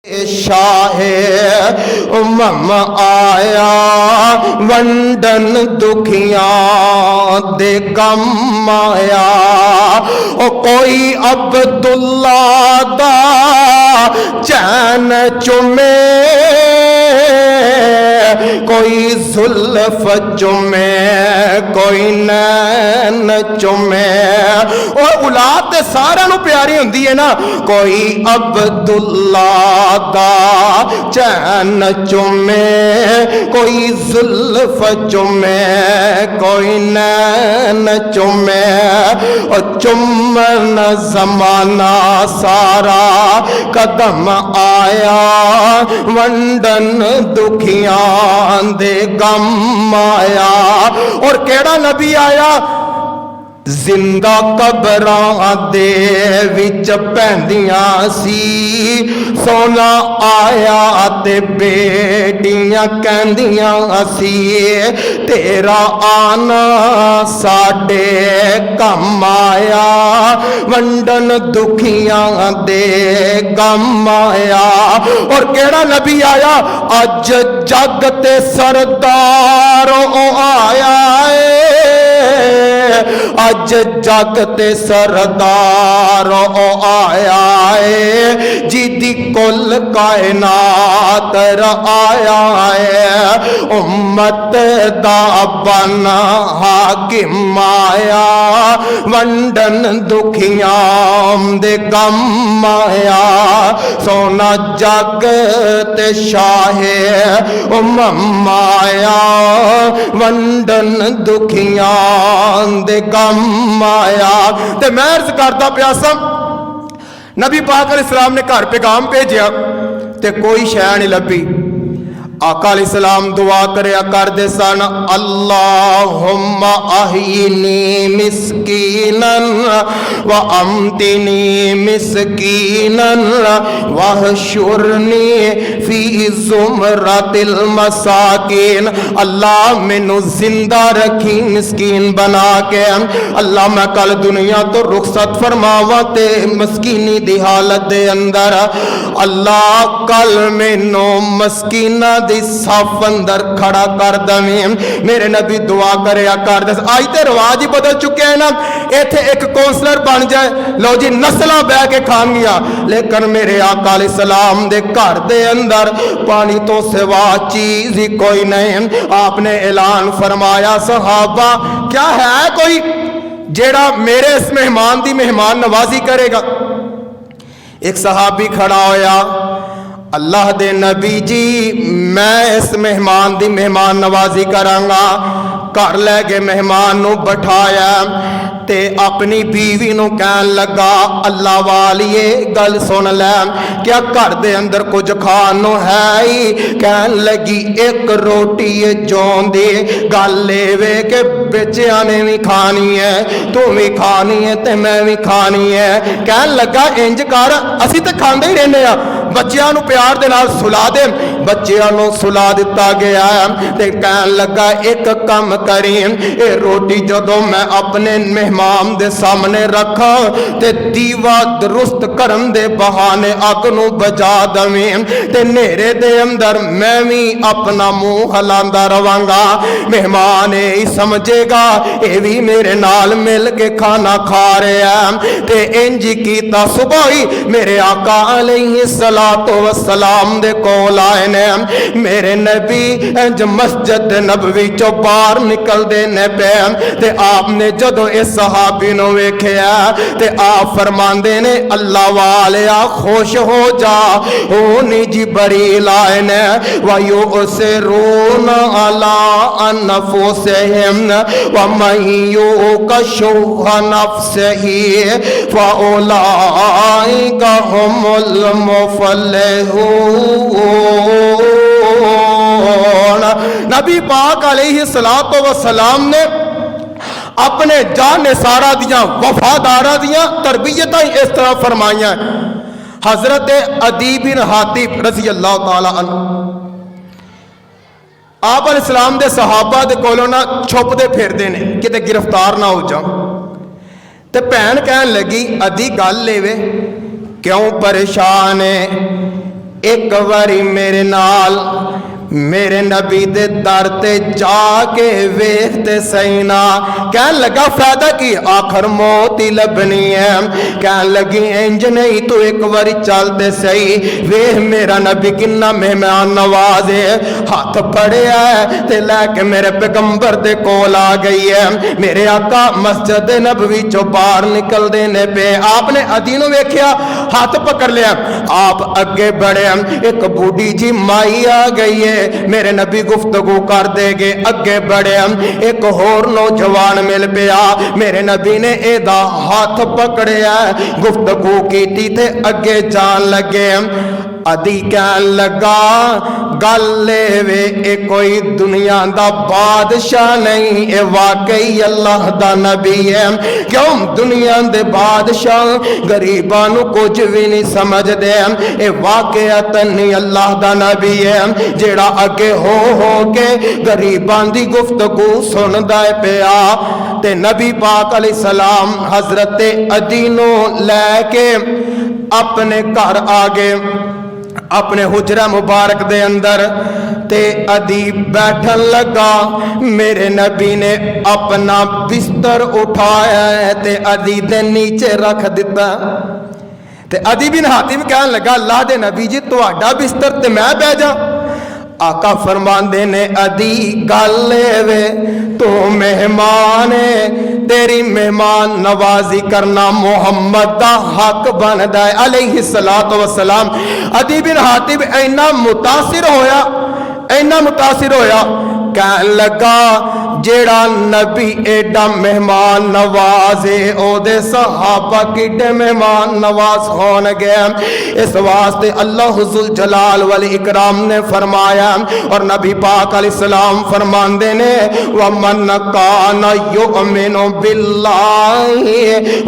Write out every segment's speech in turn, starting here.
शाहे उमम आया वंडन दुखियां दे गम आया। ओ कोई अब्दुल्ला दा चैन चुमे, कोई जुल्फ चुमे, कोई नैन चुमे। और औलाद ते सारियां नूं प्यारी हुंदी है ना। कोई अब्दुल्ला दा चैन चुमे, कोई जुल्फ चुमे, कोई नैन चुमे। और चुमन जमाना सारा कदम आया वंडन दुखियां दे गम आया। और केड़ा नबी आया जिंदा कबरां दे विच पैंदियां सी। सोना आया ते बेटियां कहंदियां सी तेरा आना साडे कम आया वंडन दुखियां दे गम आया। और केड़ा नबी आया अज जग ते सरदारों आया अज जग ते सरदार आया है जिदी कुल कायनात आया है। उम्मत दा बन हाकिम आया वंडन दुखियां दे गम आया। सोना जग ते शाहे उमम आया वंडन दुखियां दे गम आया। ते मैं अर्ज करदा पिया सा नबी पाक अलैहिस्सलाम ने घर पैगाम भेजिया ते कोई शै नहीं लभी। आका अलैहिस्सलाम दुआ करया करदे सन अल्लाहुम्मा अहीनी मिस्कीनन व अमतिनी मिस्कीनन वहशुरनी फी जुमरतिल मसाकिन। अल्लाह मैनू जिंदा रखी मिस्कीन बना के। अल्लाह मैं कल दुनिया तो रुखसत फरमावा ते मस्कीनी दी हालत दे अंदर अल्लाह कल मैनू मस्कीना साफ अंदर खड़ा कर दवें। मेरे नबी दुआ करया कर दे। आज तो रिवाज ही बदल चुके हैं ना। इत्थे एक कौंसलर बन जाए लो जी नस्ल बह के खानिया। लेकिन मेरे आका अलैहिस्सलाम दे घर दे अंदर पानी तो सिवा चीज ही कोई नहीं। आपने ऐलान फरमाया सहाबा क्या है कोई जेड़ा मेरे इस मेहमान दी मेहमान नवाजी करेगा। एक सहाबी खड़ा होया अल्लाह दे नबी जी मैं इस मेहमान दी मेहमान नवाजी करांगा। घर लै गए मेहमान नू बिठाया ते अपनी बीवी नू कहन लगा अल्लाह वालिए गल सुन लै क्या घर दे अंदर कुछ खान नू है ही। कहन लगी एक रोटी है जौन दी गल एवे के बच्चियां ने भी खानी है तू भी खानी है ते मैं भी खानी है। कहन लगा इंज कर असी तो खांदे ही रहने बच्चियां नू प्यार दे नाल सुला दे। बच्चियां नू सुला दिता गया ते कहन लगा एक कम करी ए रोटी जदों मैं अपने मेहमान दे सामने रखा ते दीवा दुरुस्त करन दे बहाने अग नू बजा दवें ते नेरे दे अंदर मैं भी अपना मुंह हलांदा रवांगा। मेहमान यही समझेगा ये भी मेरे नाल मिल के खाना खा रहा है। ते इंज कीता सुबह ही मेरे आका अलैहिस्सलातु वस्सलाम दे कोल आए ने। मेरे नबी इंज मस्जिद नबवी चों बाहर निकलदे ने पे ते आपने जदों इस सहाबी नूं वेखिया ते आप फरमांदे ने अल्लाह वालिया खुश हो जा ओ नी जिबरील आए ने वायु से रोन अला अनफुसिहिम व मन युकशुह नफ्सिही फउलाइका हुमुल मुफलिहून। नबी पाक अलैहिस्सलातु वस्सलाम ने अपने जान सारा दियां वफादारा दियां तरबियत इस तरह फरमाइया। हजरत अदी बिन हातिब रज़ी अल्लाह तआला अन्हु आप अलैहिस्सलाम दे सहाबा दे कोलों ना छुपदे फिरदे ने किते गिरफ्तार ना हो जाओ। ते भैन कहन लगी अदी गल लेवे क्यों परेशान है। एक बारी मेरे नाल मेरे नबी दे दर ते जाके वेखते सही ना। कहन लगा फायदा की, आखर मौत ही लभनी है। कहन लगी इंज नहीं, तू एक बारी चलते सही, वेख मेरा नबी किन्ना मेहमान नवाज है। हाथ फड़िया है ते लैके मेरे पैगंबर दे कोल आ गई है। मेरे आका मस्जिद नबवी चो बाहर निकलते ने पे, आपने अदी नूं वेख्या, हाथ पकड़ लिया, आप अगे बढ़े। एक बूढ़ी जी माई आ गई है, मेरे नबी गुफ्तगू कर देगे, अगे बढ़े। एक होर नौजवान मिल पिया, मेरे नबी ने एदा हाथ पकड़िया, गुफ्तगू की थे अगे जान लगे। अदी कहन लगा गल वे ए कोई दुनिया दा बादशाह नहीं, ए वाकई अल्लाह दा नबी है। क्यों दुनिया दे बादशाह गरीबां नूं कुछ भी नहीं समझदे, ए वाकईअतन अल्लाह दा नबी है जेड़ा अगे हो के गरीबां दी गुफ्तगू सुनदा पिया। ते नबी पाक अलैहिस्सलाम हजरत अदी नूं लैके अपने घर आ गए, अपने हुजरा मुबारक दे अंदर। ते अदी बैठन लगा, मेरे नबी ने अपना बिस्तर उठाया ते अदी दे नीचे रख दिता। ते अदी बिन हातिम कहन लगा, अल्लाह दे नबी जी तुहाडा बिस्तर ते मैं बह जा। आका फरमांदे ने अदी गल वे तू मेहमान है, तेरी मेहमान नवाजी करना मोहम्मद दा हक बनदा है अलैहिस्सलातु वस्सलाम। अदी बिन हातिब इन्ना मुतासिर होया, इन्ना मुतासिर होया, कहन लगा जेड़ा नबी एडा मेहमान नवाज है, ओदे सहाबा किडे मेहमान नवाज होन गए। इस वास्ते अल्लाह जुल जलाल वल इकराम ने फरमाया, और नबी पाक अलैहिस्सलाम फरमांदे ने वमन काना युमिनु बिल्लाहि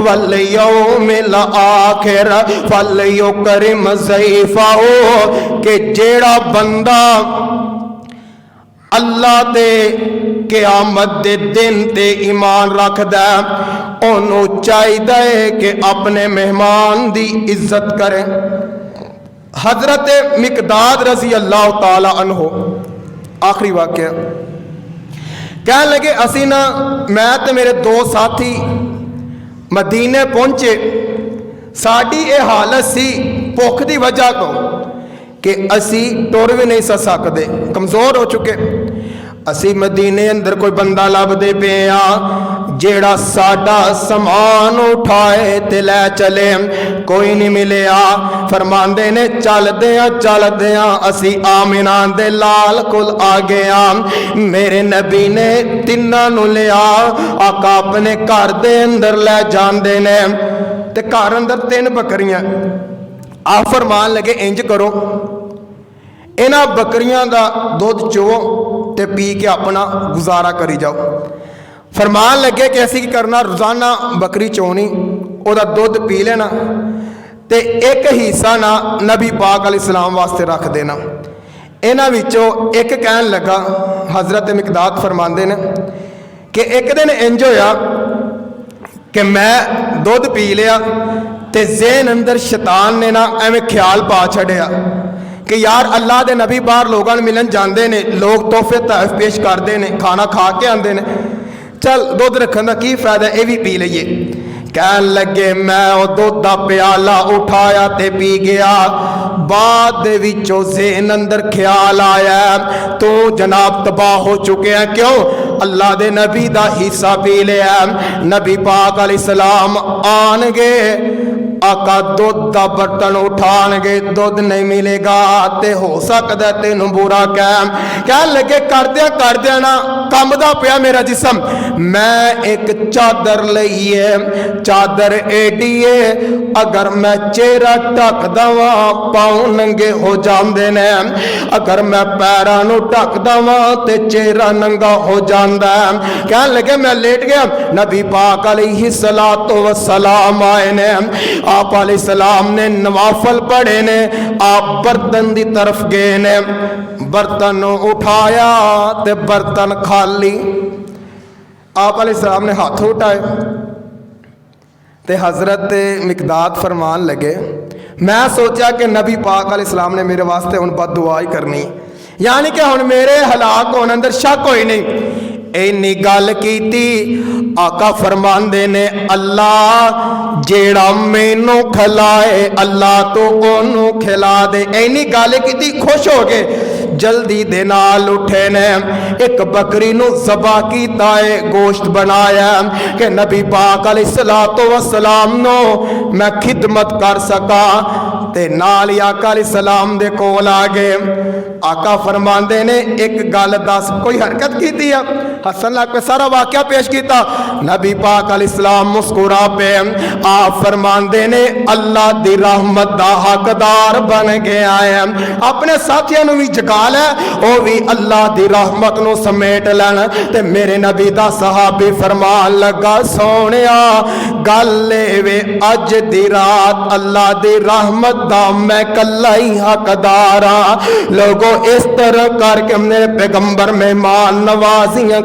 वल यौमिल आखिर फलयुकरिम ज़ैफ़हु, के जेड़ा बंदा अल्लाह ते क़यामत दे दिन ते ईमान रखदा, ओनू चाहिदा है कि अपने मेहमान दी इज्जत करे। हजरत मिकदाद रजी अल्लाह ताला अन्हो, आखिरी वाक़या, कहने लगे असी ना, मैं ते मेरे दो साथी मदीने पहुंचे, साड़ी ये हालत सी भुख की वजह तो कि असी टुर भी नहीं सकते, कमज़ोर हो चुके। असी मदीने अंदर कोई बंदा लभदे पे आ जेड़ा साडा समान उठाए ते लै चले, कोई नहीं मिलिया। फरमांदे ने चलदे असी आमिना दे लाल कोल आ गए। मेरे नबी ने तिन्नां नूं लिया, आका अपने घर दे अंदर लै जांदे ने, ते घर अंदर 3 बकरियां। आप फरमान लगे इंज करो, इन्हां बकरियां दा दुध चोवो ते पी के अपना गुजारा करी जाओ। फरमान लगे कि असी की करना, रोजाना बकरी चोनी, ओदा दुध पी लेना, ते एक हिस्सा ना नबी पाक अलैहिस्सलाम वास्ते रख देना। इन्हां विचों एक कहन लगा, हजरत मिकदाद फरमांदे ने कि एक दिन इंज होया कि मैं दुध पी लिया, ते ज़हन अंदर शैतान ने ना एवें ख्याल पा छड़िया कि यार अल्लाह दे नबी बाहर लोगों मिलन जाते हैं, लोग तोहफे तहफ पेश करते हैं, खाना खा के आते हैं, चल दुध रखने का की फायदा, ये भी पी लीए। कहन लगे मैं वो दुध का प्याला उठाया ते पी गया। बाद दे विचों ज़हन अंदर ख्याल आया तो जनाब तबाह हो चुके हैं, क्यों अल्लाह दे नबी दा हिस्सा पी लिया। नबी पाक अलैहिस्सलाम आन गए, आका दुध का बर्तन उठानगे, दुध नहीं मिलेगा, ते हो सकता तेन बुरा कह लगे करद्या ना कंबदा पिया मेरा जिसम। मैं एक चादर लई है, चादर एडी है, अगर मैं चेहरा ढक दवा पाँव नंगे हो जाते ने, अगर मैं पैरों नूं ढक दवा ते चेहरा नंगा हो जाता है। कह लगे मैं लेट गया, नबी पाक अलैहिस्सलातु वस्सलाम आए ने, आप अलैहिस्सलाम ने नवाफल पढ़े ने, आप बर्तन की तरफ गए ने, बर्तन उठाया ते बर्तन खाली। आप अलैहिस्सलाम ने हाथ उठाए ते हजरत मिकदाद फरमान लगे मैं सोचा कि नबी पाक अलैहिस्सलाम ने मेरे वास्ते हुण बद दुआ ही करनी, यानी कि हुण मेरे हलाक होने अंदर शक होई नहीं। इन्नी गल कीती, आका फरमांदे ने अल्लाह जेड़ा मैनू खिलाए अल्लाह तो ओनू खिला दे। इन्नी गल कीती, खुश हो गए, जल्दी दे नाल उठे ने, एक बकरी नू ज़बा कीता है, गोश्त बनाया कि नबी पाक अलैहिस्सलातु वस्सलाम नो मैं खिदमत कर सका। ते नाल ही आका अलैहिस्सलाम दे कोल आ गए। आका फरमांदे ने एक गल दस, कोई हरकत की है? हसन लग पे सारा वाकया पेश किया। नबी पाक अलैहिस्सलाम मुस्कुरा पे आप फरमांदे ने अल्लाह दी रहमत दा हकदार बन गया है। अपने साथियों नू भी जगा लै, ओ भी अल्लाह दी रहमत नू समेट लैन। ते मेरे नबी दा सहाबी फरमान लगा, सोनिया गल वे अज दी रात अल्लाह दी रहमत दा मैं कल्ला ही हकदार हाँ। लोगों इस तरह करके मेरे पैगंबर मेहमान नवाजियां